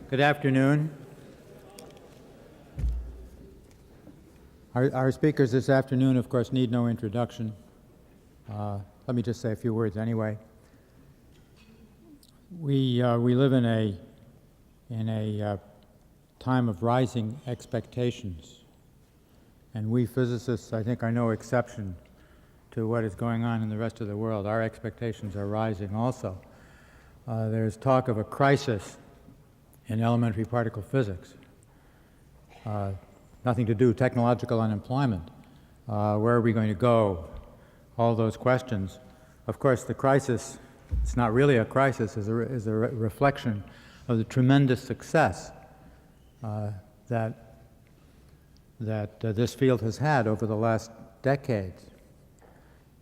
Good afternoon. Our speakers this afternoon, of course, need no introduction. Let me just say a few words anyway. We live in a time of rising expectations, and we physicists, I think, are no exception to what is going on in the rest of the world. Our expectations are rising also. There's talk of a crisis in elementary particle physics. Nothing to do, technological unemployment. Where are we going to go? All those questions. Of course, the crisis, it's not really a crisis, is a reflection of the tremendous success that this field has had over the last decades.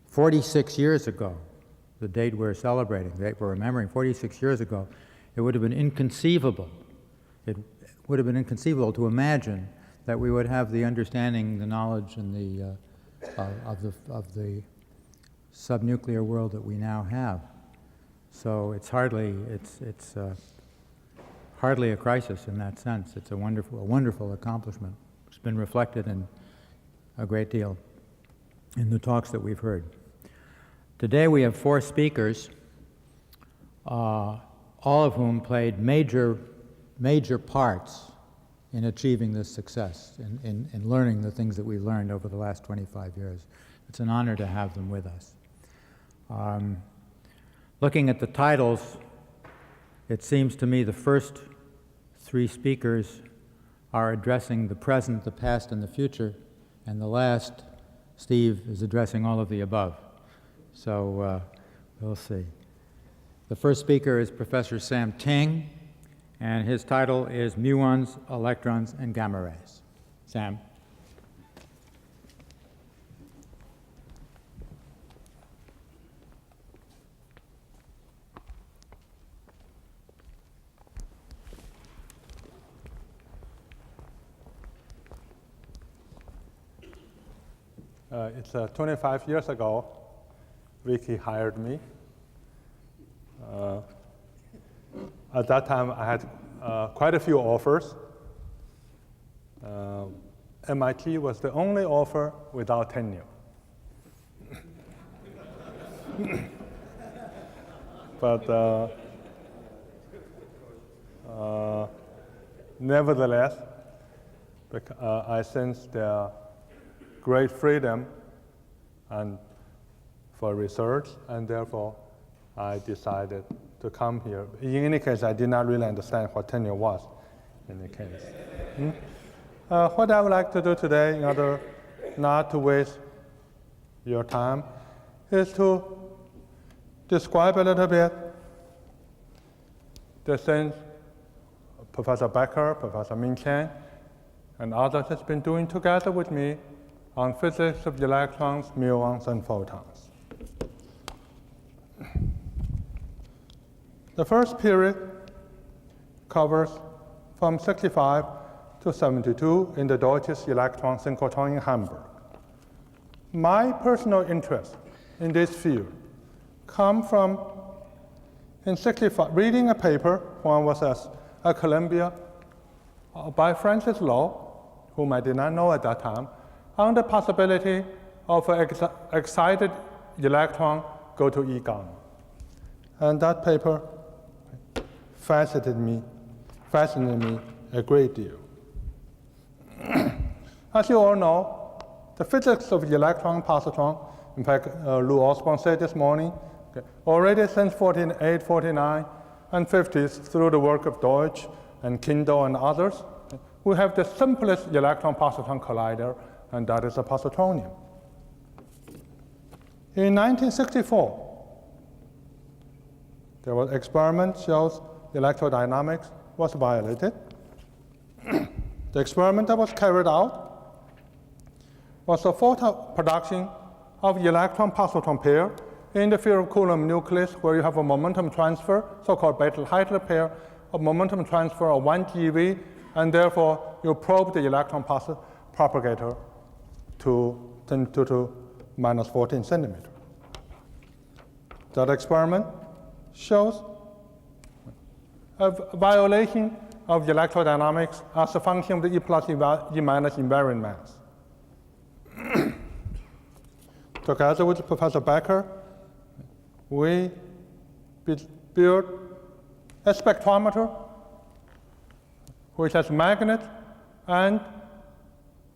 46 years ago, the date we're celebrating, the date we're remembering, 46 years ago, it would have been inconceivable. It would have been inconceivable to imagine that we would have the understanding, the knowledge, and the of the subnuclear world that we now have. So it's hardly a crisis in that sense. It's a wonderful accomplishment. It's been reflected in a great deal in the talks that we've heard. Today we have 4 speakers, all of whom played major parts in achieving this success, in learning the things that we've learned over the last 25 years. It's an honor to have them with us. Looking at the titles, it seems to me the first 3 speakers are addressing the present, the past, and the future, and the last, Steve, is addressing all of the above. So we'll see. The first speaker is Professor Sam Ting, and his title is Muons, Electrons, and Gamma Rays. Sam. It's 25 years ago, Ricky hired me. At that time, I had quite a few offers. MIT was the only offer without tenure. But nevertheless, I sensed their great freedom and for research, and therefore I decided to come here. In any case, I did not really understand what tenure was in any case. What I would like to do today, in order not to waste your time, is to describe a little bit the things Professor Becker, Professor Ming Chen, and others have been doing together with me on physics of electrons, muons, and photons. The first period covers from 65 to 72 in the Deutsches Elektron synchrotron in Hamburg. My personal interest in this field comes from, in 65, reading a paper when I was at Columbia by Francis Lowe, whom I did not know at that time, on the possibility of an excited electron go to E gamma. And that paper fascinated me a great deal. As you all know, the physics of the electron positron, in fact, Lou Osborne said this morning, already since 48, 49, and 50s, through the work of Deutsch and Kindle and others, we have the simplest electron-positron collider, and that is a positronium. In 1964, there was experiment shows electrodynamics was violated. The experiment that was carried out was the photon production of electron-positron pair in the field of Coulomb nucleus, where you have a momentum transfer, so-called Bettel-Heitler pair, of momentum transfer of 1 GeV, and therefore you probe the electron propagator to 10 to the minus 14 centimeter. That experiment shows a violation of electrodynamics as a function of the E plus E minus invariant mass. Together with Professor Becker, we built a spectrometer which has magnet and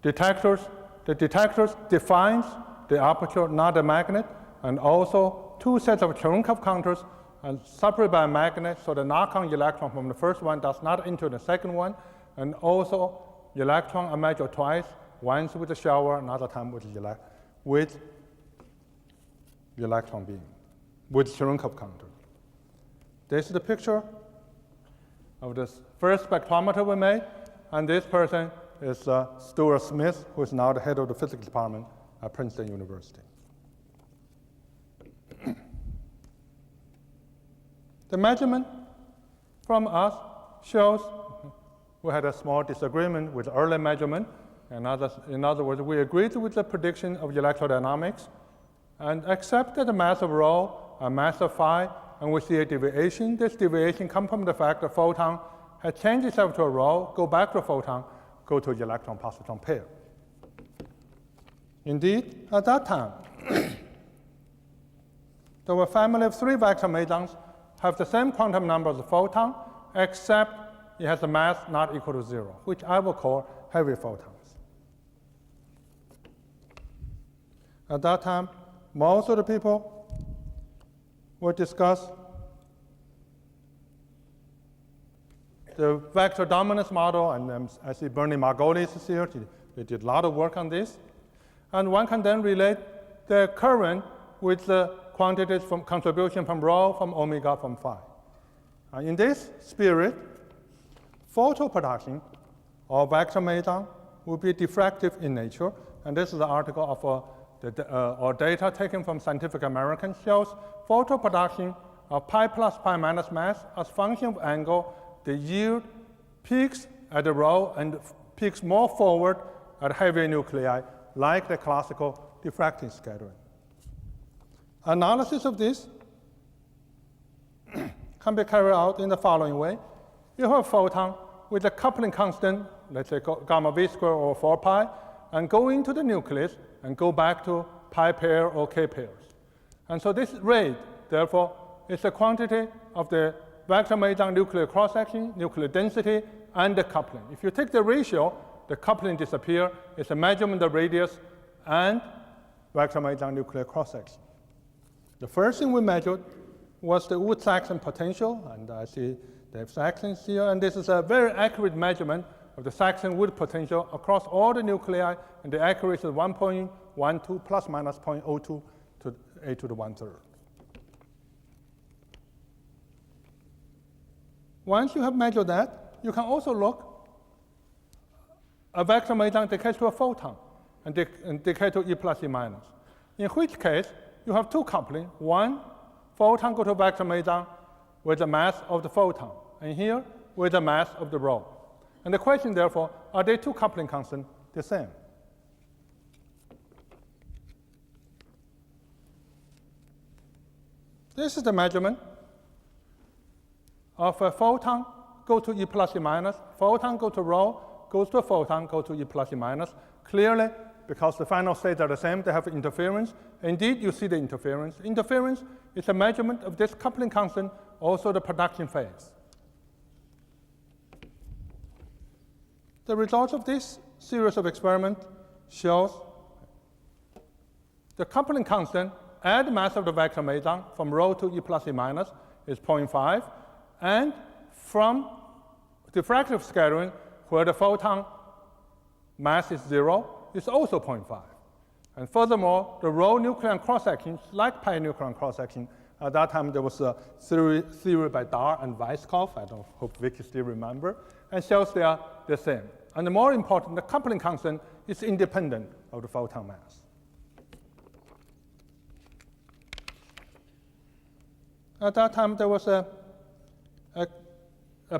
detectors. The detectors defines the aperture, not the magnet, and also 2 sets of Cherenkov counters and separated by a magnet, so the knock-on electron from the first one does not enter the second one, and also electron are measured twice, once with the shower, another time with the electron beam, with Cherenkov counter. This is the picture of the first spectrometer we made, and this person is Stuart Smith, who is now the head of the physics department at Princeton University. The measurement from us shows we had a small disagreement with early measurement. In other words, we agreed with the prediction of electrodynamics and accepted the mass of rho and mass of phi, and we see a deviation. This deviation comes from the fact that photon has changed itself to a rho, go back to a photon, go to electron-positron pair. Indeed, at that time, there were a family of 3 vector mesons have the same quantum number as a photon, except it has a mass not equal to 0, which I will call heavy photons. At that time, most of the people would discuss the vector dominance model, and I see Bernie Margolis is here. They did a lot of work on this. And one can then relate the current with the quantities from contribution from rho, from omega, from phi. In this spirit, photon production of vector meson will be diffractive in nature. And this is the article of or data taken from Scientific American shows photon production of pi plus pi minus mass as function of angle. The yield peaks at the rho and peaks more forward at heavy nuclei, like the classical diffracting scattering. Analysis of this can be carried out in the following way. You have a photon with a coupling constant, let's say gamma v squared or 4 pi, and go into the nucleus and go back to pi pair or k pairs. And so this rate, therefore, is the quantity of the vector meson nuclear cross-section, nuclear density, and the coupling. If you take the ratio, the coupling disappears. It's a measurement of radius and vector meson nuclear cross-section. The first thing we measured was the Wood-Saxon potential, and I see Dave Saxon's here, and this is a very accurate measurement of the Saxon-Wood potential across all the nuclei, and the accuracy is 1.12 plus minus 0.02 to a to the 1/3. Once you have measured that, you can also look a vector meson decays to a photon and decay to E plus E minus, in which case you have 2 coupling. One, photon go to vector meson with the mass of the photon, and here with the mass of the rho. And the question, therefore, are they 2 coupling constants the same? This is the measurement of a photon go to E plus E minus, photon go to rho, goes to a photon, go to E plus E minus. Clearly, because the final states are the same, they have interference. Indeed, you see the interference. Interference is a measurement of this coupling constant, also the production phase. The results of this series of experiments shows the coupling constant at the mass of the vector meson from rho to E plus E minus is 0.5, and from diffractive scattering, where the photon mass is 0, is also 0.5. And furthermore, the rho nucleon cross-section, like pi nucleon cross-section, at that time there was a theory by Dar and Weisskopf, I don't hope Vicky still remember, and shows they are the same. and the more important, the coupling constant is independent of the photon mass. At that time, there was a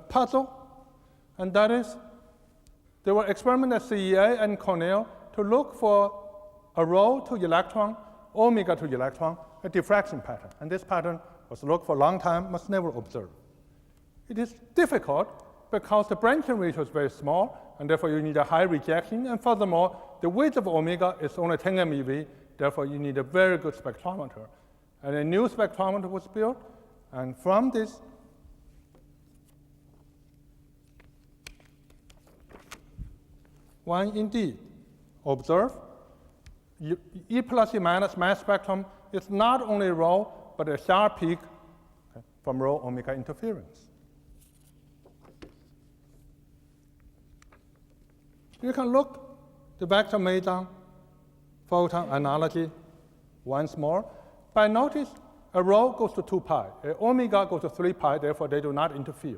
puzzle, and that is there were experiments at CEA and Cornell to look for a rho to electron, omega to electron, a diffraction pattern. And this pattern was looked for a long time, was never observed. It is difficult because the branching ratio is very small, and therefore you need a high rejection. And furthermore, the width of omega is only 10 MeV, therefore you need a very good spectrometer. And a new spectrometer was built, and from this, one indeed observe E plus E minus mass spectrum is not only rho, but a sharp peak from rho omega interference. You can look the vector meson photon analogy once more. But notice a rho goes to 2 pi, a omega goes to 3 pi, therefore they do not interfere.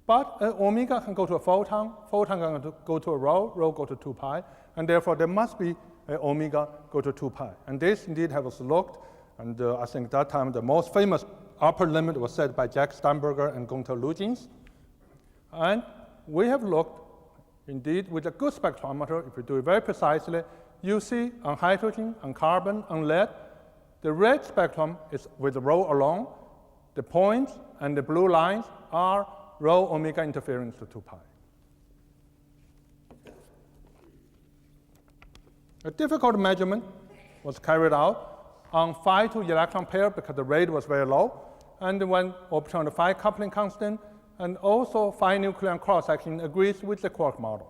But an omega can go to a photon, photon can go to a rho, rho go to 2 pi, and therefore there must be an omega go to 2 pi. And this indeed was looked, and I think at that time the most famous upper limit was set by Jack Steinberger and Gunther Lugins. And we have looked, indeed, with a good spectrometer, if you do it very precisely, you see on hydrogen, on carbon, on lead, the red spectrum is with rho alone. The points and the blue lines are rho omega interference to 2 pi. A difficult measurement was carried out on phi to electron pair because the rate was very low, and when obtained the phi coupling constant, and also phi nucleon cross-section agrees with the Quark model.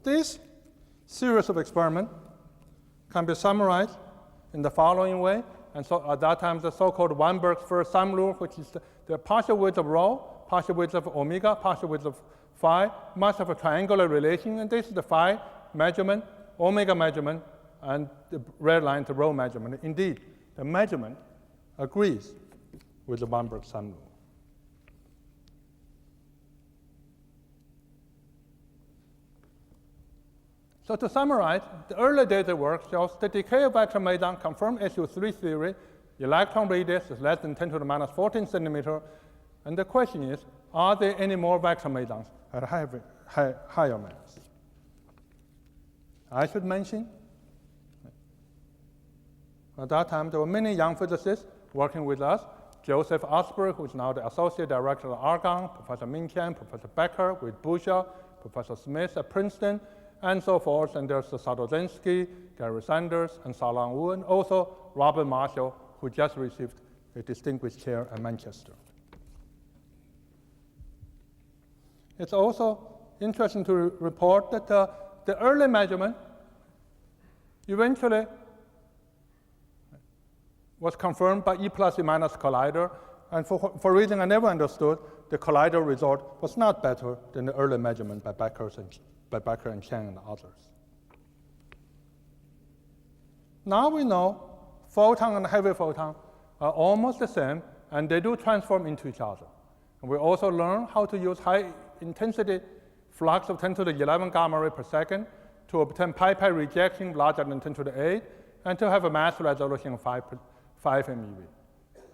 This series of experiments can be summarized in the following way. And so at that time, the so-called Weinberg's first sum rule, which is the partial width of rho, partial width of omega, partial width of phi, must have a triangular relation. And this is the phi measurement, omega measurement, and the red line, the rho measurement. Indeed, the measurement agrees with the Weinberg's sum rule. So to summarize, the early data work shows the decay of vector meson confirmed SU3 theory. Electron radius is less than 10 to the minus 14 centimeter. And the question is, are there any more vector mesons at higher mass? I should mention, at that time, there were many young physicists working with us. Joseph Osberg, who is now the Associate Director at Argonne, Professor Minqian, Professor Becker with Busha, Professor Smith at Princeton, and so forth. And there's Sadozensky, Gary Sanders, and Salang Wu, and also Robert Marshall, who just received a distinguished chair at Manchester. It's also interesting to report that the early measurement eventually was confirmed by E plus E minus collider, and for a reason I never understood, the collider result was not better than the early measurement by Becker and Chang and others. Now we know photon and heavy photon are almost the same, and they do transform into each other. And we also learn how to use high intensity flux of 10 to the 11 gamma ray per second to obtain pi-pi rejection larger than 10 to the 8, and to have a mass resolution of 5 MeV.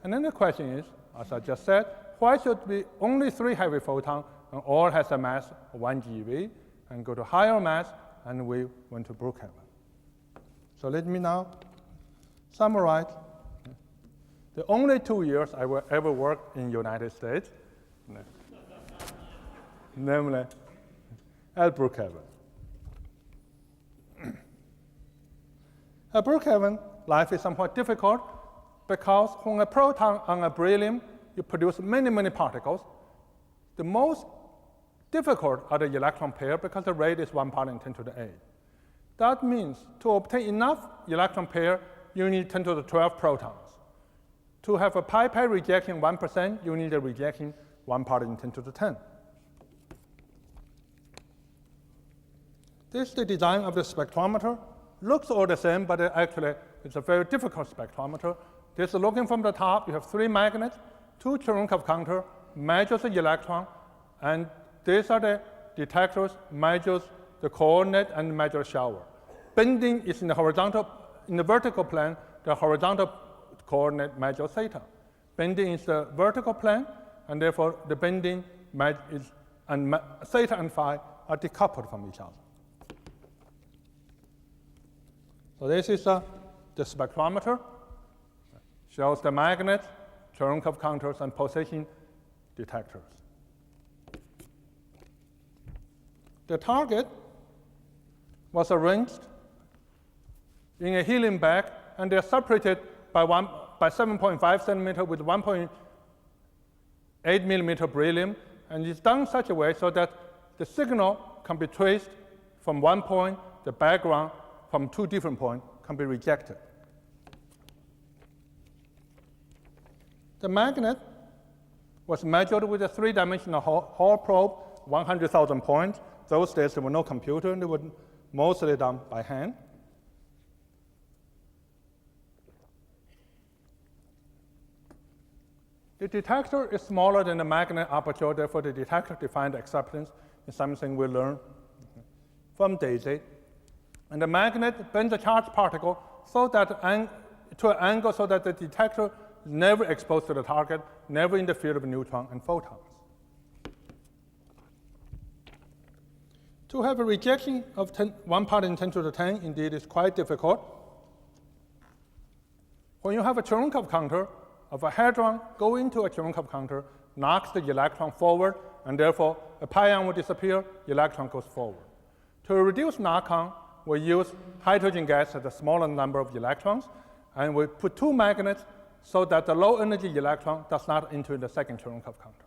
And then the question is, as I just said, why should be only 3 heavy photons and all has a mass of 1 GeV, and go to higher mass, and we went to Brookhaven. So let me now summarize the only 2 years I will ever work in the United States, namely at Brookhaven. At Brookhaven, life is somewhat difficult because when a proton and a beryllium, you produce many, many particles. The most difficult are the electron pair because the rate is 1 part in 10 to the 8. That means to obtain enough electron pair, you need 10 to the 12 protons. To have a pi-pi rejection 1%, you need a rejection 1 part in 10 to the 10. This is the design of the spectrometer. Looks all the same, but actually it's a very difficult spectrometer. This is looking from the top. You have 3 magnets, 2 Cherenkov counter, measures the electron, and these are the detectors measures the coordinate and measure shower. Bending is in the vertical plane, the horizontal coordinate measures theta. Bending is the vertical plane, and therefore the bending is, and theta and phi are decoupled from each other. So this is the spectrometer. Shows the magnets, Cherenkov counters, and position detectors. The target was arranged in a helium bag, and they're separated by 7.5 centimeter with 1.8 millimeter beryllium, and it's done in such a way so that the signal can be traced from one point, the background from two different points can be rejected. The magnet was measured with a three-dimensional Hall probe, 100,000 points. Those days there were no computer, and they were mostly done by hand. The detector is smaller than the magnet aperture, therefore the detector-defined acceptance is something we learn from Daisy. And the magnet bends the charged particle so that to an angle so that the detector is never exposed to the target, never in the field of neutron and photons. To have a rejection of 1 part in 10 to the 10 indeed is quite difficult. When you have a Cherenkov counter of a hadron go into a Cherenkov counter, knocks the electron forward, and therefore a pion will disappear, electron goes forward. To reduce knock-on, we use hydrogen gas at a smaller number of electrons, and we put two magnets so that the low energy electron does not enter the second Cherenkov counter.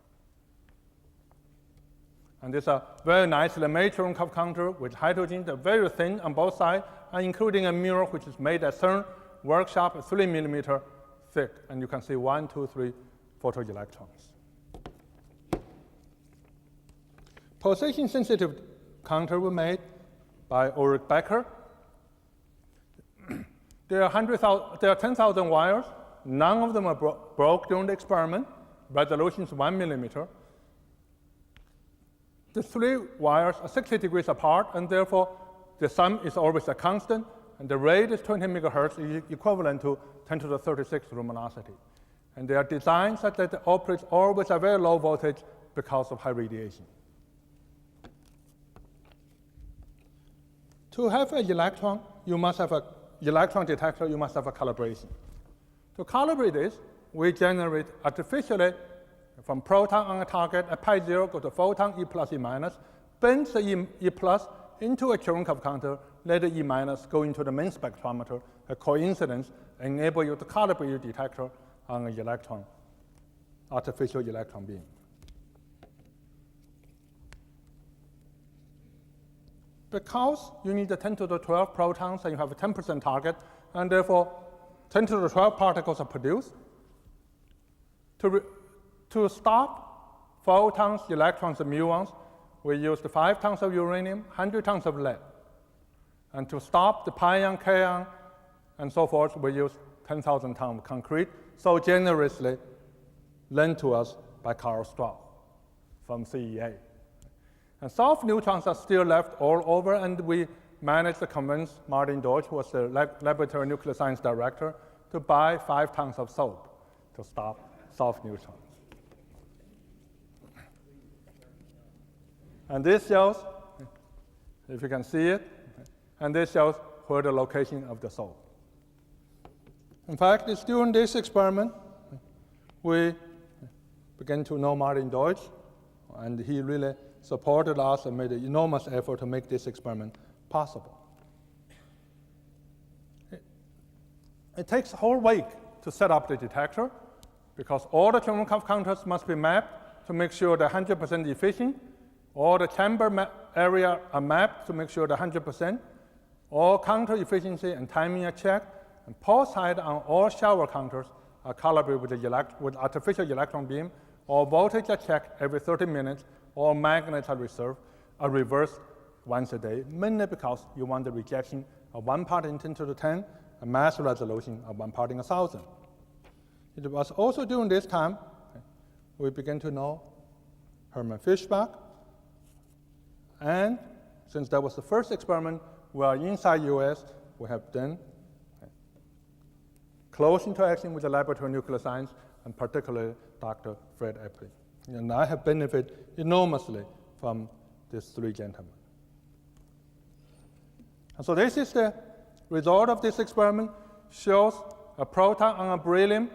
And this is a very nicely made Cherenkov counter with hydrogen, they're very thin on both sides, and including a mirror which is made at CERN workshop, 3 millimeter thick, and you can see 1, 2, 3 photoelectrons. Position-sensitive counter were made by Ulrich Becker. There are 10,000 wires. None of them are broke during the experiment. Resolution is 1 millimeter. The three wires are 60 degrees apart, and therefore the sum is always a constant, and the rate is 20 megahertz, equivalent to 10 to the 36 luminosity. And they are designed such that they operate always at very low voltage because of high radiation. To have an electron, you must have an electron detector, you must have a calibration. To calibrate this, we generate artificially from proton on a target, at pi 0 go to photon, E plus, E minus, bend the E plus into a Cherenkov counter, let the E minus go into the main spectrometer. A coincidence enable you to calibrate your detector on an electron, artificial electron beam. Because you need the 10 to the 12 protons and you have a 10% target, and therefore 10 to the 12 particles are produced. To stop photons, electrons, and muons, we used 5 tons of uranium, 100 tons of lead. And to stop the pion, kaon, and so forth, we used 10,000 tons of concrete, so generously lent to us by Karl Strauss from CEA. And soft neutrons are still left all over, and we managed to convince Martin Deutsch, who was the laboratory nuclear science director, to buy 5 tons of soap to stop soft neutrons. And this shows, if you can see it, and this shows where the location of the soap. In fact, it's during this experiment we began to know Martin Deutsch, and he really supported us and made an enormous effort to make this experiment possible. It takes a whole week to set up the detector because all the Cherenkov counters must be mapped to make sure they're 100% efficient. All the chamber area are mapped to make sure they're 100%. All counter efficiency and timing are checked. And pulse height on all shower counters are calibrated with artificial electron beam. All voltage are checked every 30 minutes. All magnets are reversed once a day, mainly because you want the rejection of 1 part in 10 to the 10, a mass resolution of 1 part in 1,000. It was also during this time we began to know Hermann Fischbach, And since that was the first experiment, we are inside US, we have done close interaction with the laboratory of nuclear science, and particularly Dr. Fred Epley. And I have benefited enormously from these three gentlemen. And so this is the result of this experiment, shows a proton on a beryllium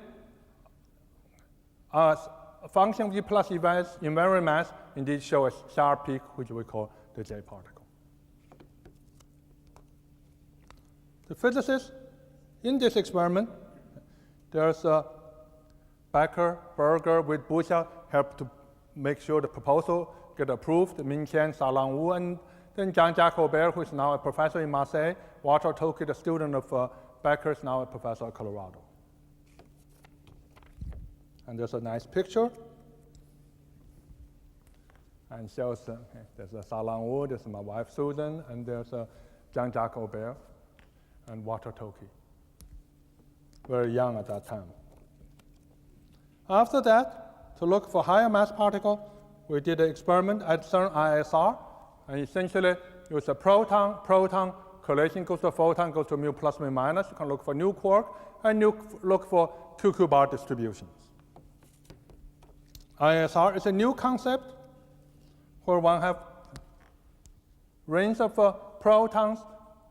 as a function of E plus invariant mass indeed show a sharp peak, which we call the J particle. The physicists in this experiment, there's a Becker, Berger, with Bucha helped to make sure the proposal get approved, Minqian, Salang Wu, and then Jean-Jacques Aubert, who is now a professor in Marseille, Walter Toki, the student of Becker, is now a professor at Colorado. And there's a nice picture. And shows, there's a Salang Wu, there's my wife Susan, and there's a Jean-Jacques Aubert and Walter Toki. Very young at that time. After that, to look for higher mass particle, we did an experiment at CERN ISR, and essentially it was a proton correlation goes to a photon, goes to mu plus mu minus. You can look for new quark and look for QQ bar distributions. ISR is a new concept where one have rings of protons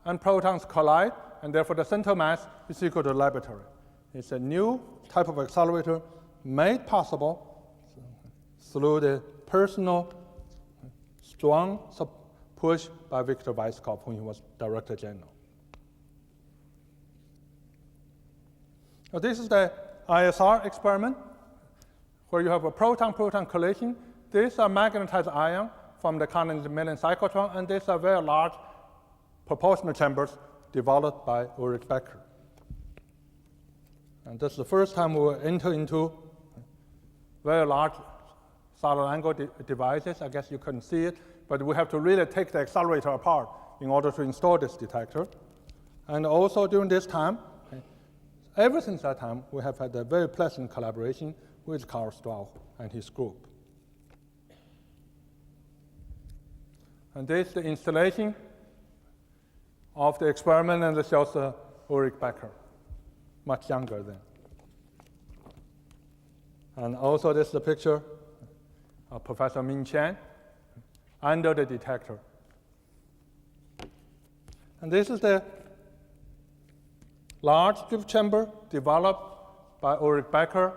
and protons collide, and therefore the center mass is equal to the laboratory. It's a new type of accelerator made possible through the personal strong push by Victor Weisskopf when he was Director General. Now this is the ISR experiment where you have a proton-proton collision. These are magnetized ion from the Carnot-Mellin cyclotron, and these are very large proportional chambers developed by Ulrich Becker. And this is the first time we will enter into very large solid angle devices. I guess you couldn't see it, but we have to really take the accelerator apart in order to install this detector. And also during this time, ever since that time, we have had a very pleasant collaboration with Karl Strauch and his group. And this is the installation of the experiment, and this shows Ulrich Becker, much younger then. And also this is the picture of Professor Minqian under the detector. And this is the large drift chamber developed by Ulrich Becker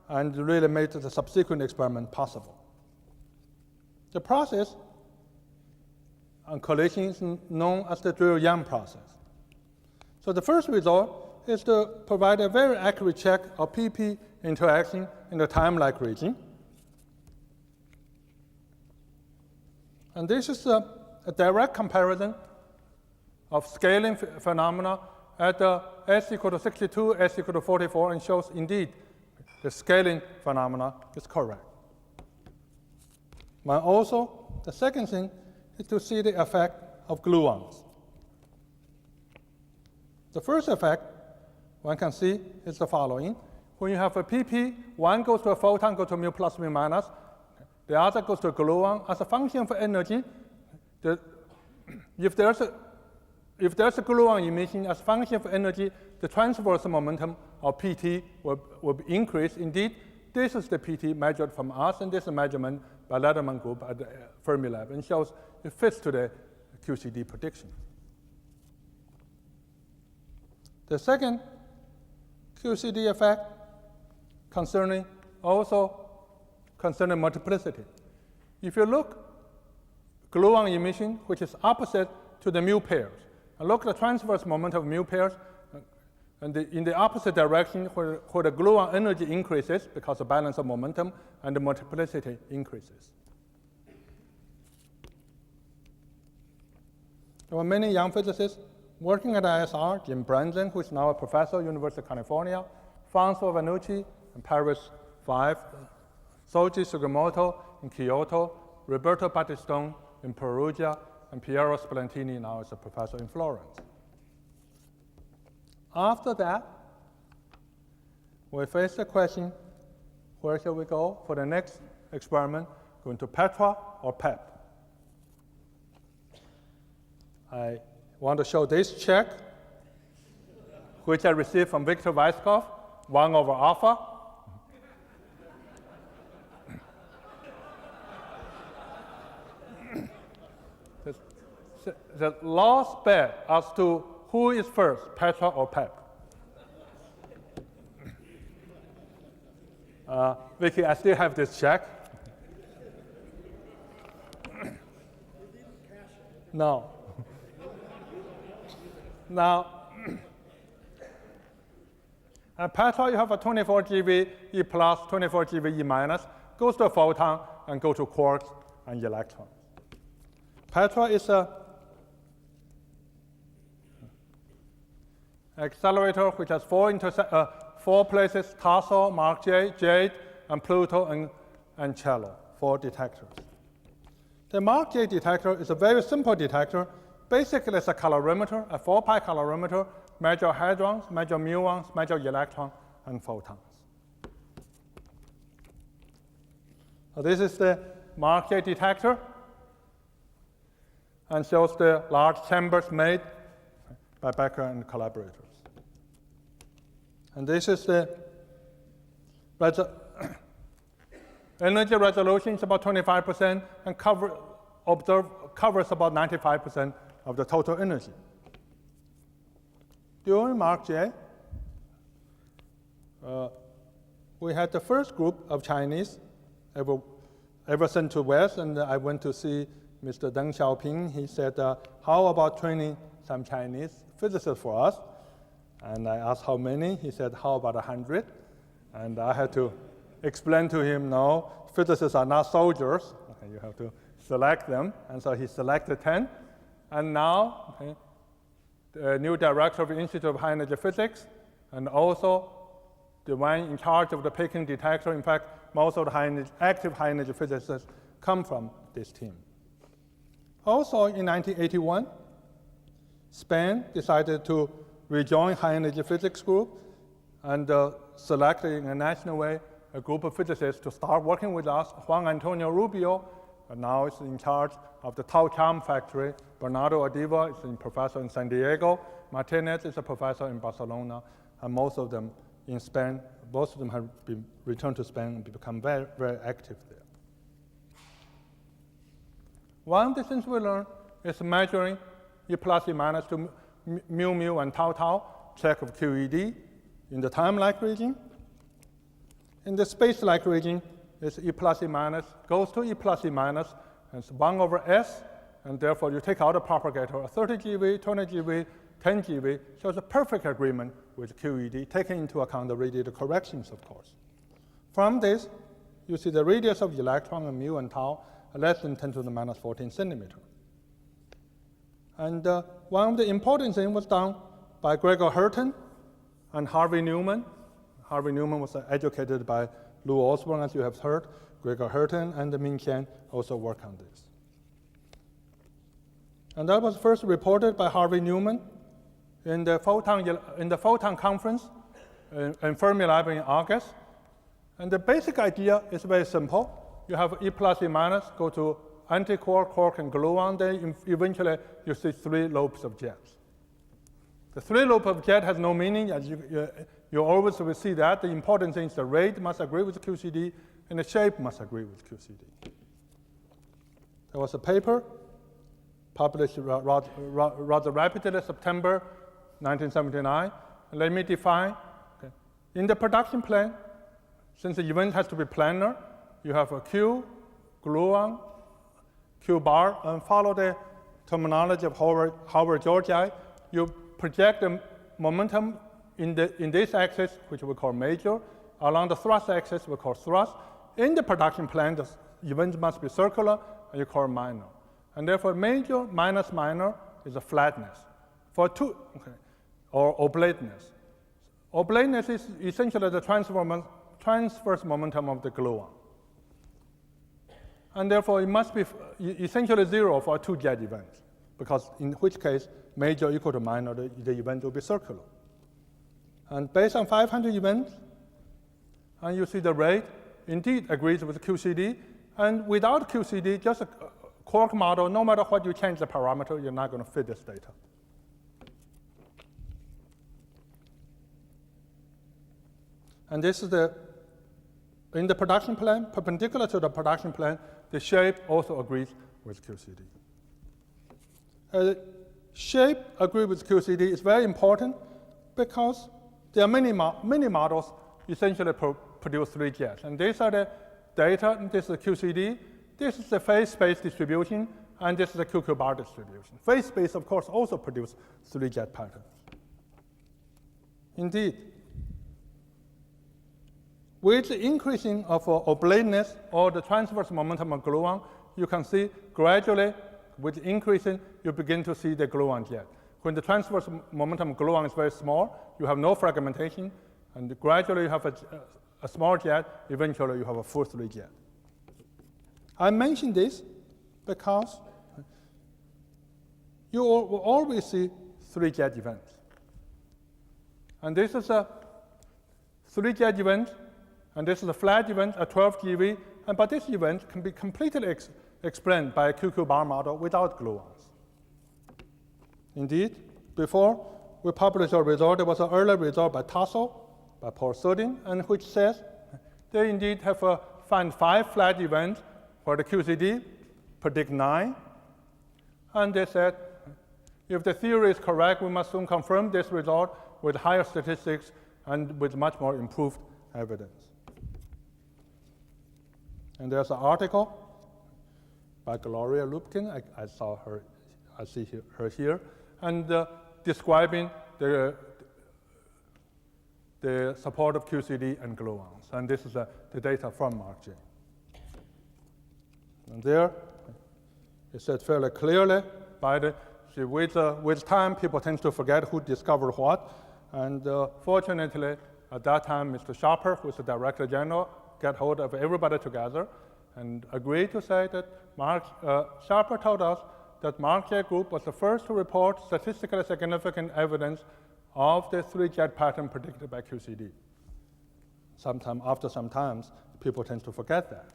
and really made the subsequent experiment possible. The process on collision is known as the Drell-Yan process. So the first result is to provide a very accurate check of PP interaction in the time-like region. And this is a direct comparison of scaling phenomena at s equal to 62, s equal to 44, and shows indeed the scaling phenomena is correct. But also, the second thing is to see the effect of gluons. The first effect one can see is the following. When you have a PP, one goes to a photon, goes to mu plus mu minus, the other goes to a gluon. As a function of energy, if there's a gluon emission as a function of energy, the transverse momentum of PT will increase. Indeed, this is the PT measured from us, and this is a measurement by Lederman group at the Fermi Lab, and shows it fits to the QCD prediction. The second QCD effect concerning multiplicity. If you look gluon emission, which is opposite to the mu pairs, and look at the transverse momentum of mu pairs, and in the opposite direction where the gluon energy increases because of balance of momentum, and the multiplicity increases. There were many young physicists working at ISR, Jim Branson, who is now a professor at University of California, François Vanucci in Paris 5, Soji Sugimoto in Kyoto, Roberto Battistone in Perugia, and Piero Spalantini now is a professor in Florence. After that, we face the question, where shall we go for the next experiment, going to Petra or PEP? I want to show this check, which I received from Victor Weisskopf, 1 over alpha. The last bet as to who is first, Petra or Pep. Vicky, I still have this check. No. Now, Petra, you have a 24 GeV E plus, 24 GeV E minus, goes to a photon and go to quarks and electrons. Petra is a accelerator which has 4 places: tassel, Mark J, jade, and Pluto, and cello, 4 detectors. The Mark J detector is a very simple detector. Basically, it's a calorimeter, a 4-pi calorimeter, measure hadrons, measure muons, measure electrons, and photons. So this is the Mark J detector, and shows the large chambers made by Becker and collaborators. And this is the energy resolution is about 25%, and covers about 95% of the total energy. During Mark J, we had the first group of Chinese ever sent to West, and I went to see Mr. Deng Xiaoping. He said, how about training some Chinese physicists for us? And I asked how many. He said, how about 100? And I had to explain to him, no, physicists are not soldiers. Okay, you have to select them. And so he selected 10. And now, okay, the new director of the Institute of High Energy Physics, and also the one in charge of the Peking detector. In fact, most of the active high energy physicists come from this team. Also, in 1981, Spain decided to rejoin high energy physics group and selected in a national way a group of physicists to start working with us. Juan Antonio Rubio now is in charge of the Tau Charm factory. Bernardo Adiva is a professor in San Diego. Martinez is a professor in Barcelona. And most of them in Spain, both of them have been returned to Spain and become very, very active there. One of the things we learned is measuring E plus E minus to mu mu and tau tau, check of QED in the time-like region. In the space-like region, it's E plus E minus, goes to E plus E minus, and it's 1 over S, and therefore you take out a propagator, a 30 GeV, 20 GeV, 10 GeV, shows a perfect agreement with QED, taking into account the radiator corrections, of course. From this, you see the radius of electron and mu and tau are less than 10 to the minus 14 centimeter. And one of the important things was done by Gregor Hurton and Harvey Newman. Harvey Newman was educated by Lou Osborne, as you have heard. Gregor Hurton and Ming Qian also work on this. And that was first reported by Harvey Newman in the Photon conference in Fermilab in August. And the basic idea is very simple. You have E plus E minus go to antiquark, quark, and gluon. Then eventually you see 3 lobes of jets. The 3 lobes of jet has no meaning, as you always will see that. The important thing is the rate must agree with QCD, and the shape must agree with QCD. There was a paper published rather rapidly, September 1979. And let me define. Okay. In the production plane, since the event has to be planar, you have a Q, gluon, Q bar, and follow the terminology of Howard Georgi. You project the momentum in this axis, which we call major, along the thrust axis we call thrust. In the production plane, the event must be circular, and you call minor. And therefore, major minus minor is a flatness. For two, okay, or oblateness. Oblateness is essentially the transverse momentum of the gluon. And therefore, it must be essentially 0 for a 2-jet event, because in which case, major equal to minor, the event will be circular. And based on 500 events, and you see the rate indeed agrees with QCD, and without QCD, just Quark model, no matter what you change the parameter, you're not going to fit this data. And this is in the production plane, perpendicular to the production plane, the shape also agrees with QCD. Shape agree with QCD is very important because there are many models essentially produce 3 jets. And these are the data, and this is the QCD, this is the phase space distribution, and this is the QQ bar distribution. Phase space, of course, also produce 3 jet patterns. Indeed, with the increasing of oblateness or the transverse momentum of gluon, you can see gradually, with increasing, you begin to see the gluon jet. When the transverse momentum of gluon is very small, you have no fragmentation, and gradually you have a small jet, eventually you have a full 3 jet. I mention this because you will always see 3 jet events. And this is a 3 jet event, and this is a flat event at 12 GeV, but this event can be completely explained by a QQ bar model without gluons. Indeed, before we published our result, there was an earlier result by Tasso, by Paul Surdin, and which says they indeed have found 5 flat events where the QCD predict 9. And they said, if the theory is correct, we must soon confirm this result with higher statistics and with much more improved evidence. And there's an article by Gloria Lupkin. I see her here, and describing the support of QCD and gluons. And this is the data from Mark J. And there, it said fairly clearly, with time, people tend to forget who discovered what. And fortunately, at that time, Mr. Sharper, who is the Director General, got hold of everybody together and agreed to say that Sharper told us that Mark J group was the first to report statistically significant evidence of the 3 jet pattern predicted by QCD. After some times, people tend to forget that.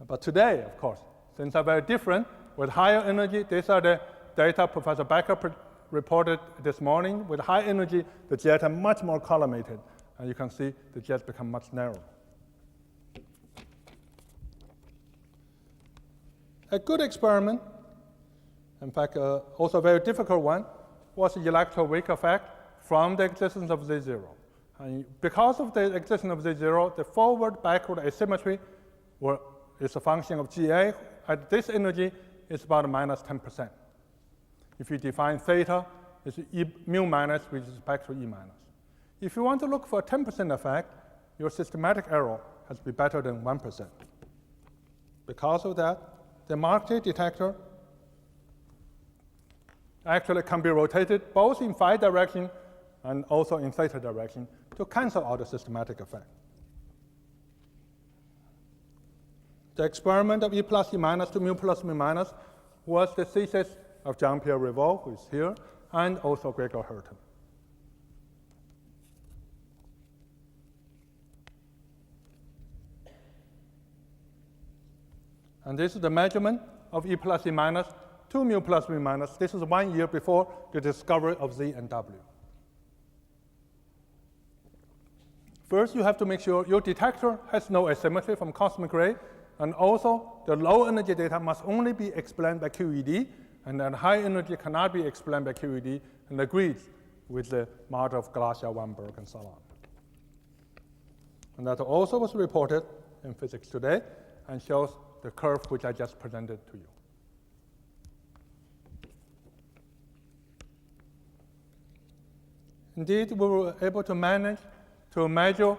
But today, of course, things are very different. With higher energy, these are the data Professor Becker reported this morning. With high energy, the jets are much more collimated, and you can see the jets become much narrower. A good experiment, in fact, also a very difficult one, was the electroweak effect from the existence of Z0. And because of the existence of Z0, the forward-backward asymmetry is a function of GA. At this energy, it's about -10%. If you define theta, it's mu minus with respect to E minus. If you want to look for a 10% effect, your systematic error has to be better than 1%. Because of that, the Mark J detector actually can be rotated both in phi direction and also in theta direction to cancel out the systematic effect. The experiment of E plus E minus to mu plus mu minus was the thesis of Jean-Pierre Revaux, who is here, and also Gregor Hurton. And this is the measurement of E plus E minus to mu plus mu minus. This is 1 year before the discovery of Z and W. First, you have to make sure your detector has no asymmetry from cosmic ray, and also the low energy data must only be explained by QED, and then high energy cannot be explained by QED, and agrees with the model of Glaser, Weinberg, and so on. And that also was reported in Physics Today and shows the curve which I just presented to you. Indeed, we were able to manage to measure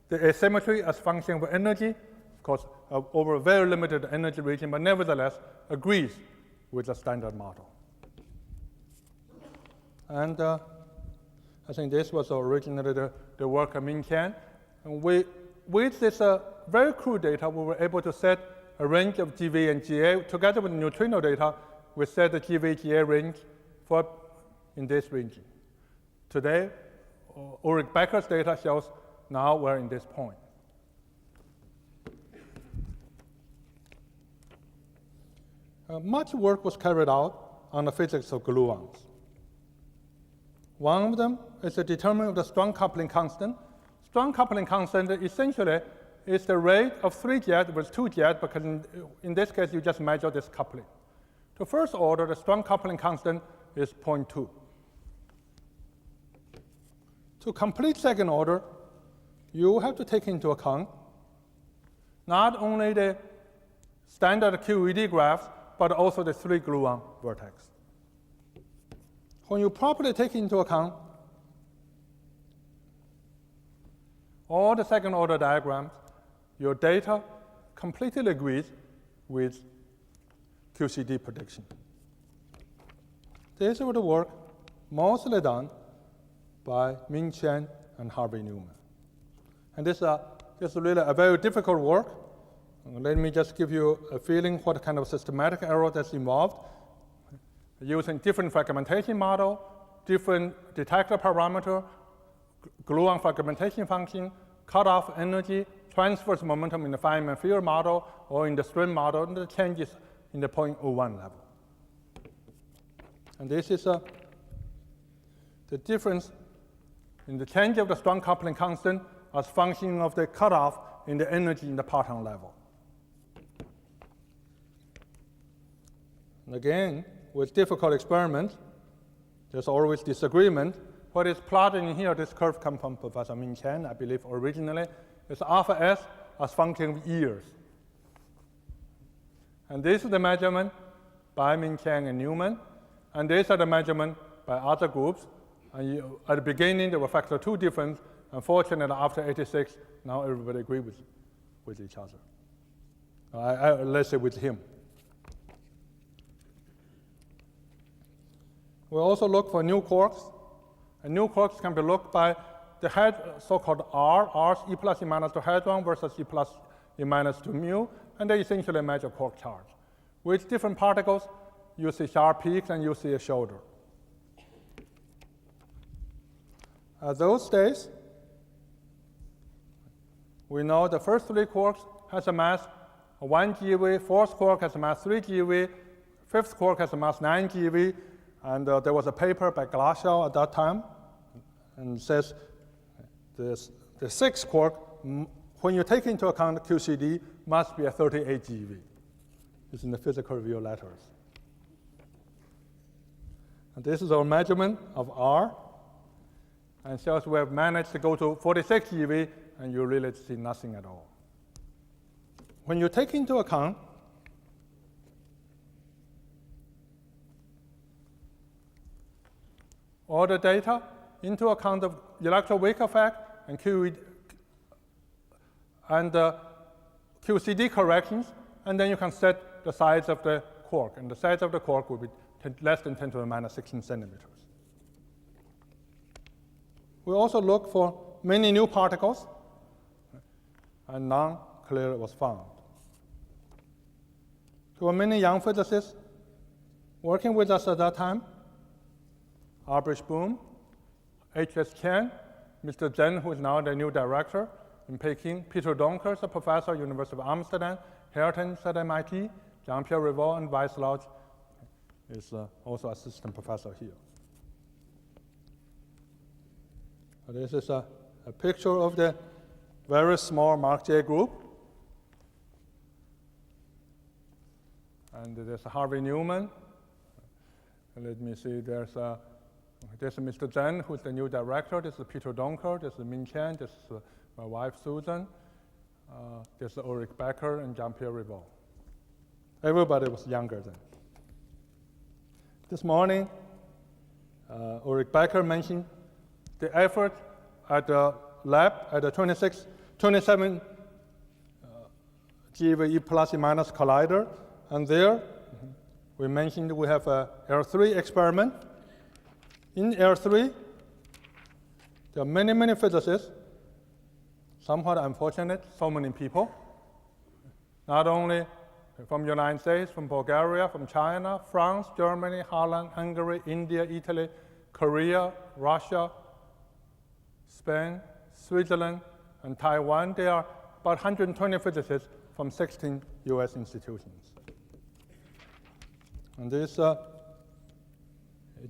the asymmetry as function of energy, of course, over a very limited energy region, but nevertheless agrees with the standard model. And I think this was originally the work of Ming Qian. And with this very crude data, we were able to set a range of GV and GA. Together with the neutrino data, we set the GV-GA range in this region. Today, Ulrich Becker's data shows now we're in this point. Much work was carried out on the physics of gluons. One of them is the determinant of the strong coupling constant. Strong coupling constant essentially is the rate of 3 jets with 2 jets, because in this case, you just measure this coupling. To first order, the strong coupling constant is 0.2. To complete second order, you have to take into account not only the standard QED graphs, but also the 3 gluon vertex. When you properly take into account all the second order diagrams, your data completely agrees with QCD prediction. This was the work mostly done by Ming Chen and Harvey Newman. And this is really a very difficult work. Let me just give you a feeling what kind of systematic error that's involved. Using different fragmentation model, different detector parameter, gluon fragmentation function, cutoff energy, transverse momentum in the Feynman field model or in the string model, and the changes in the 0.01 level. And this is the difference in the change of the strong coupling constant as function of the cutoff in the energy in the proton level. And again, with difficult experiments, there's always disagreement. What is plotted in here, this curve comes from Professor Ming Chen, I believe originally, is alpha S as function of years. And this is the measurement by Ming Chen and Newman, and these are the measurement by other groups. And at the beginning, there were factor 2 difference. Unfortunately, after 86, now everybody agrees with each other. Let's say with him. We also look for new quarks. And new quarks can be looked by the so-called R. R is E plus E minus 2 hadron versus E plus E minus 2 mu. And they essentially measure quark charge. With different particles, you see sharp peaks and you see a shoulder. At those days, we know the first 3 quarks has a mass 1 GeV, fourth quark has a mass 3 GeV, fifth quark has a mass 9 GeV, and there was a paper by Glashow at that time, and says the sixth quark, when you take into account QCD, must be a 38 GeV. It's in the physical review letters. And this is our measurement of R. And so we have managed to go to 46 GeV, and you really see nothing at all. When you take into account all the data, into account of electroweak effect and QCD corrections, and then you can set the size of the quark. And the size of the quark will be less than 10 to the minus 16 centimeters. We also look for many new particles, and none clearly was found. There were many young physicists working with us at that time. Albrecht Bohm, H.S. Chen, Mr. Zheng, who is now the new director in Peking, Peter Donkers, a professor at University of Amsterdam, Hertens at MIT, Jean-Pierre Rivaux and Weiss Lodge is also assistant professor here. This is a picture of the very small Mark J group. And there's Harvey Newman. And let me see, there's Mr. Zheng, who's the new director. This is Peter Donker. This is Ming Chen. This is my wife, Susan. This is Ulrich Becker and Jean-Pierre Rivaux. Everybody was younger then. This morning, Ulrich Becker mentioned the effort at the lab at the 27 GeV E plus E minus collider. And there, we mentioned we have a L3 experiment. In L3, there are many, many physicists, somewhat unfortunate, so many people, not only from the United States, from Bulgaria, from China, France, Germany, Holland, Hungary, India, Italy, Korea, Russia, Spain, Switzerland, and Taiwan. There are about 120 physicists from 16 US institutions. And this,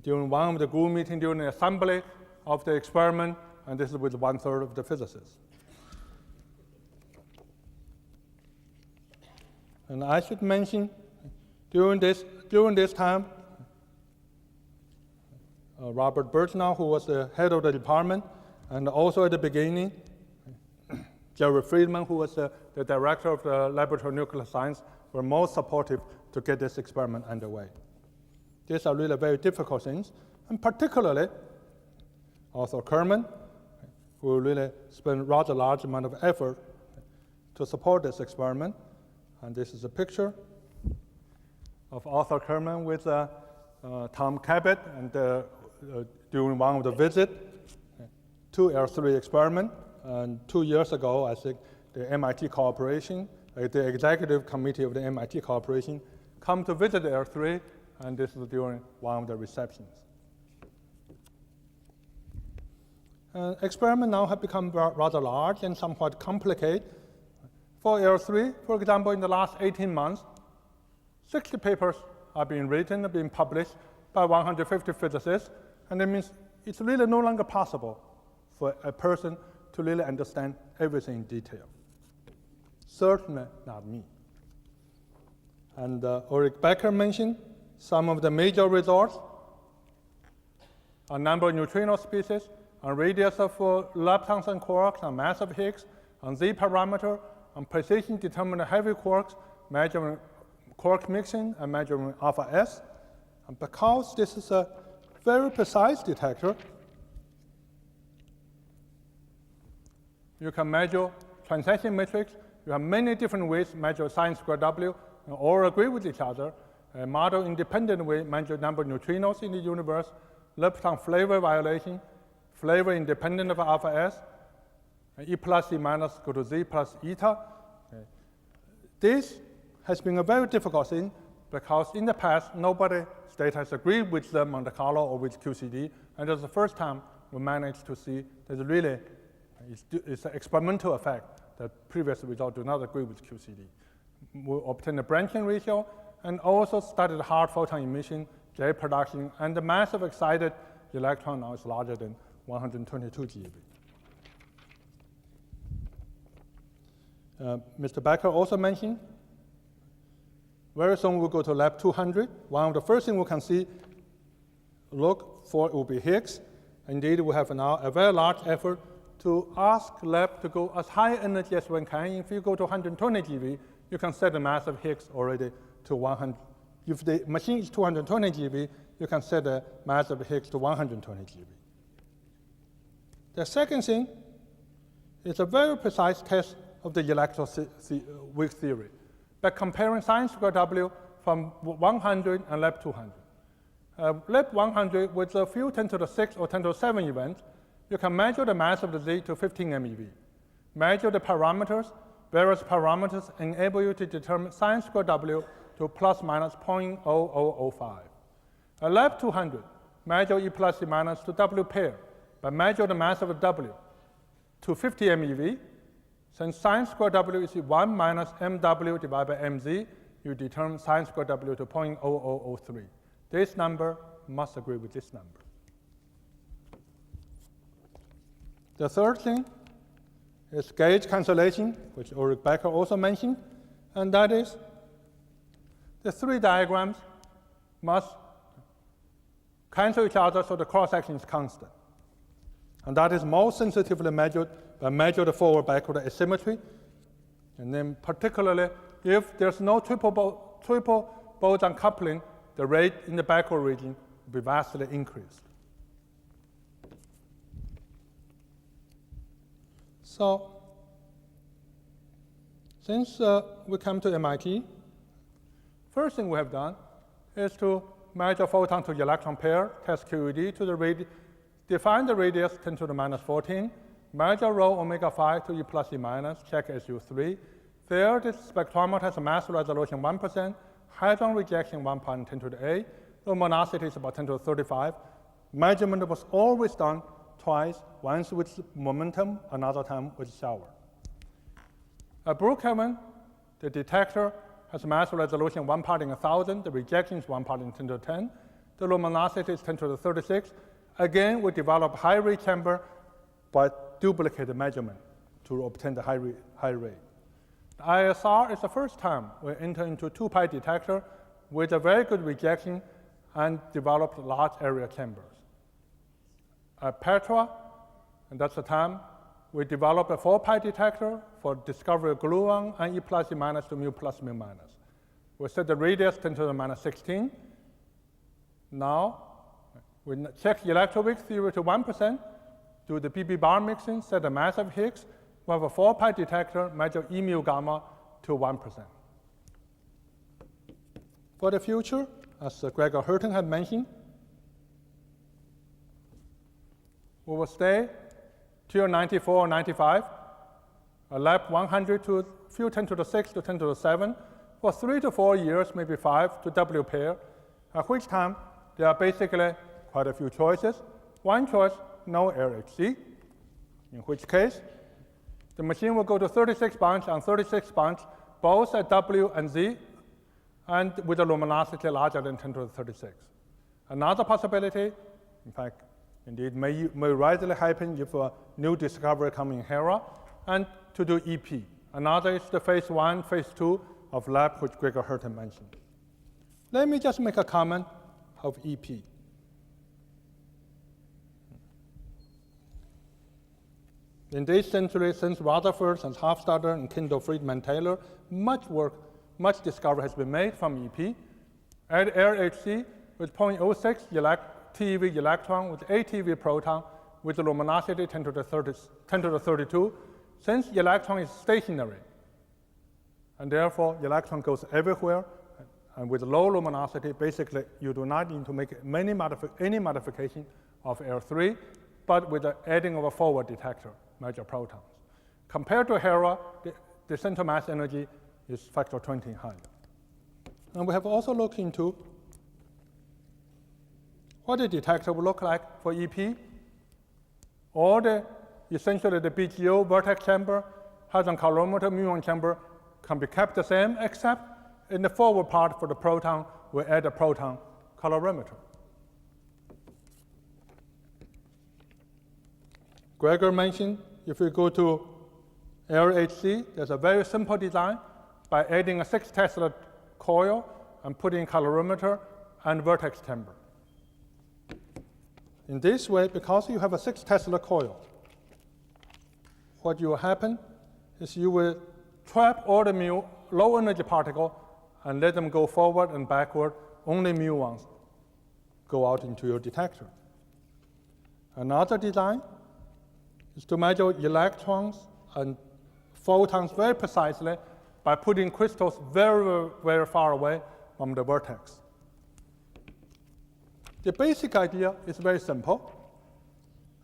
during one of the group meeting during the assembly of the experiment, and this is with 1/3 of the physicists. And I should mention, during this time, Robert Birchnow, who was the head of the department, and also at the beginning, Jerry Friedman, who was the director of the Laboratory of Nuclear Science, were most supportive to get this experiment underway. These are really very difficult things, and particularly Arthur Kerman, who really spent rather large amount of effort to support this experiment. And this is a picture of Arthur Kerman with Tom Cabot, and during one of the visit to L3 experiment. And 2 years ago, I think the MIT Corporation, the executive committee of the MIT Corporation, come to visit L3, and this is during one of the receptions. Experiments now have become rather large and somewhat complicated. For L3, for example, in the last 18 months, 60 papers are being written, being published by 150 physicists, and that means it's really no longer possible for a person to really understand everything in detail. Certainly not me. And Ulrich Becker mentioned some of the major results on number of neutrino species, on radius of leptons and quarks, on mass of Higgs, on Z parameter, on precision determining heavy quarks, measuring quark mixing, and measuring alpha S. And because this is a very precise detector, you can measure transaction matrix. You have many different ways to measure sine squared W, and all agree with each other. A model independent way measure number of neutrinos in the universe, lepton flavor violation, flavor independent of alpha S, E plus E minus go to Z plus eta. This has been a very difficult thing because in the past, nobody's data has agreed with the Monte Carlo or with QCD, and it's the first time we managed to see there's really it's an experimental effect that previous results do not agree with QCD. We obtained a branching ratio and also studied hard photon emission, J production, and the mass of excited electron now is larger than 122 GeV. Mr. Becker also mentioned, very soon we'll go to lab 200. One of the first things we can see, look for will be Higgs. Indeed, we have now a very large effort to ask lab to go as high energy as one can. If you go to 120 GeV, you can set the mass of Higgs already to 100. If the machine is 220 GeV, you can set the mass of Higgs to 120 GeV. The second thing is a very precise test of the electron weak theory by comparing sine squared W from 100 and lab 200. Lab 100 with a few 10 to the 6 or 10 to the 7 events, you can measure the mass of the Z to 15 MeV. Measure the parameters, various parameters enable you to determine sine squared W to plus minus 0.0005. At lab 200, measure E plus E minus to W pair, but measure the mass of W to 50 MeV. Since sine squared W is 1 minus MW divided by MZ, you determine sine squared W to 0.0003. This number must agree with this number. The third thing is gauge cancellation, which Ulrich Becker also mentioned, and that is the three diagrams must cancel each other so the cross-section is constant. And that is most sensitively measured by measure the forward-backward asymmetry. And then particularly, if there's no triple boson coupling, the rate in the backward region will be vastly increased. So, since we come to MIT, first thing we have done is to measure photon to electron pair, test QED to the define the radius 10 to the minus 14, measure rho omega phi to E plus E minus, check SU3. There, this spectrometer has a mass resolution 1%, hadron rejection 1.10 to the A, luminosity is about 10 to the 35. Measurement was always done twice, once with momentum, another time with shower. At Brookhaven, the detector has mass resolution 1 part in 1,000. The rejection is 1 part in 10 to the 10. The luminosity is 10 to the 36. Again, we develop high-rate chamber by duplicate the measurement to obtain the high rate. The ISR is the first time we enter into 2-pi detector with a very good rejection and developed large area chambers. At Petra, and that's the time, we developed a 4-pi detector for discovery of gluon and E plus E minus to mu plus mu minus. We set the radius 10 to the minus 16. Now, we check electroweak theory to 1%, do the BB bar mixing, set the mass of Higgs. We have a 4-pi detector, measure E mu gamma to 1%. For the future, as Gregor Hurton had mentioned, we will stay till 94 or 95, a lab 100 to few 10 to the 6 to 10 to the 7, for 3 to 4 years, maybe 5 to W pair, at which time there are basically quite a few choices. One choice, no LHC, in which case the machine will go to 36 bunch and 36 bunch, both at W and Z, and with a luminosity larger than 10 to the 36. Another possibility, in fact, indeed may readily happen if a new discovery comes in HERA, and to do EP. Another is the phase 1, phase 2 of lab, which Gregor Hurton mentioned. Let me just make a comment of EP. In this century, since Rutherford, since Hofstadter, and Kendall, Friedman, Taylor, much work, much discovery has been made from EP. At LHC, with 0.06 TeV electron with 8 TeV proton with the luminosity 10 to the 32, since electron is stationary, and therefore electron goes everywhere, and with low luminosity, basically you do not need to make any modification of L3, but with the adding of a forward detector, measure protons. Compared to HERA, the center mass energy is factor 20 higher. And we have also looked into what the detector will look like for EP. Essentially the BGO vertex chamber, hadron calorimeter, muon chamber can be kept the same, except in the forward part for the proton, we add a proton calorimeter. Gregor mentioned if we go to LHC, there's a very simple design by adding a 6 Tesla coil and putting calorimeter and vertex chamber. In this way, because you have a 6 Tesla coil, what will happen is you will trap all the low energy particle and let them go forward and backward. Only muons go out into your detector. Another design is to measure electrons and photons very precisely by putting crystals very, very far away from the vertex. The basic idea is very simple.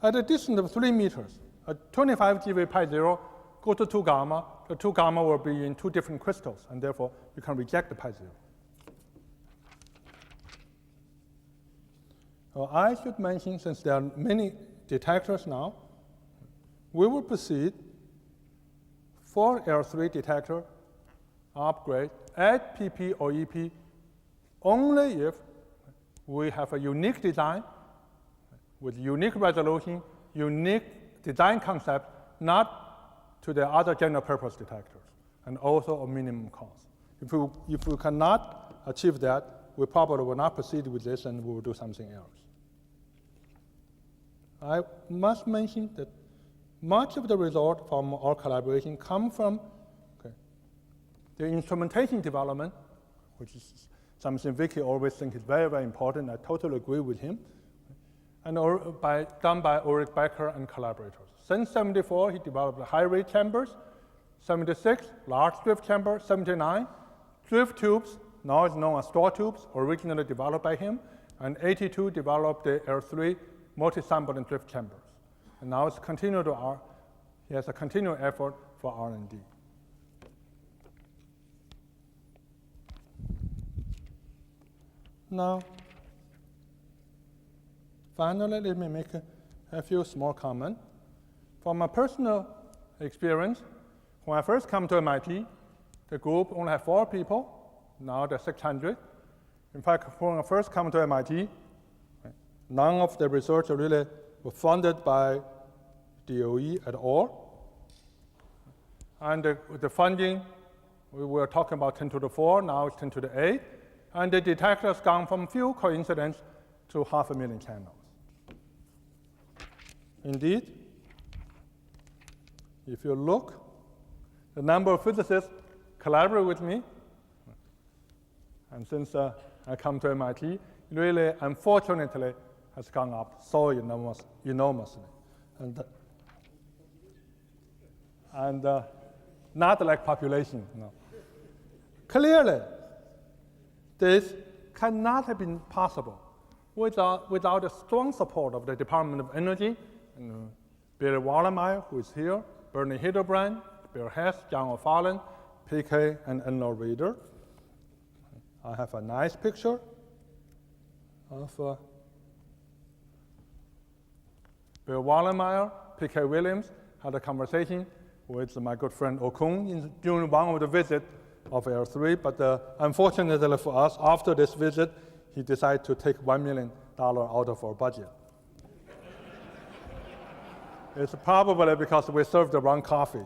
At a distance of 3 meters, at 25 GeV pi 0, go to 2 gamma. The 2 gamma will be in 2 different crystals, and therefore you can reject the pi 0. Well, I should mention, since there are many detectors now, we will proceed for L3 detector upgrade at PP or EP only if we have a unique design with unique resolution, unique design concept, not to the other general purpose detectors, and also a minimum cost. If we cannot achieve that, we probably will not proceed with this and we will do something else. I must mention that much of the result from our collaboration come from the instrumentation development, which is something Vicky always thinks is very, very important. I totally agree with him. And done by Ulrich Becker and collaborators. Since 74, he developed high-rate chambers. 76, large drift chamber. 79, drift tubes, now it's known as store tubes, originally developed by him. And 82 developed the L3 multi-sample and drift chambers. And now it's he has a continual effort for R&D. Now, finally, let me make a few small comments. From my personal experience, when I first came to MIT, the group only had 4 people. Now there's 600. In fact, when I first came to MIT, none of the research really was funded by DOE at all. And the funding, we were talking about 10 to the 4, now it's 10 to the 8. And the detectors gone from few coincidence to 500,000 channels. Indeed, if you look, the number of physicists collaborate with me, and since I come to MIT, really, unfortunately, has gone up so enormously. And not like population, no. Clearly, this cannot have been possible without the strong support of the Department of Energy, and Bill Wallermeyer, who is here, Bernie Hildebrand, Bill Hess, John O'Fallon, PK, and Enlil Reader. I have a nice picture of Bill Wallermeyer, PK Williams, had a conversation with my good friend Okun during one of the visits of L3, but unfortunately for us, after this visit, he decided to take $1 million out of our budget. It's probably because we served the wrong coffee.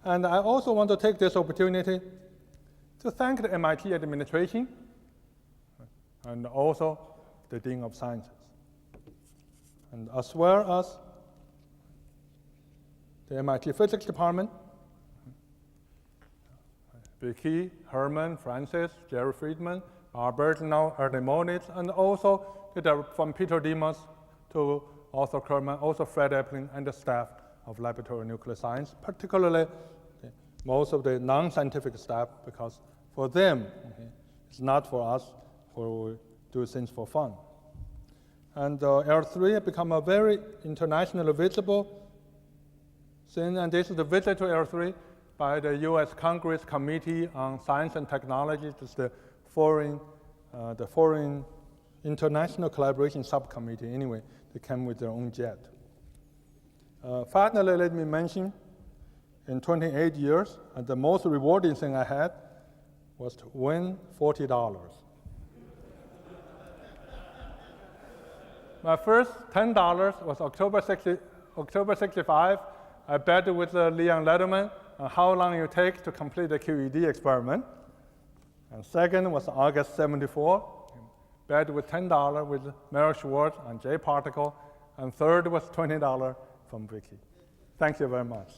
And I also want to take this opportunity to thank the MIT administration and also the Dean of Sciences, and as well as the MIT Physics Department, Vicky, Herman, Francis, Jerry Friedman, Bergno, Ernie Monitz, and also from Peter Demas to Arthur Kerman, also Fred Epling, and the staff of Laboratory of Nuclear Science, particularly most of the non-scientific staff, because for them, it's not for us who do things for fun. And L3 has become a very internationally visible thing, and this is the visit to L3 by the US Congress Committee on Science and Technology. This is the foreign international collaboration subcommittee. Anyway, they came with their own jet. Finally, let me mention, in 28 years, the most rewarding thing I had was to win $40. My first $10 was October 65. I bet with Leon Lederman on how long it take to complete the QED experiment. And second was August 74. Bet with $10 with Meryl Schwartz on J particle. And third was $20 from Vicky. Thank you very much.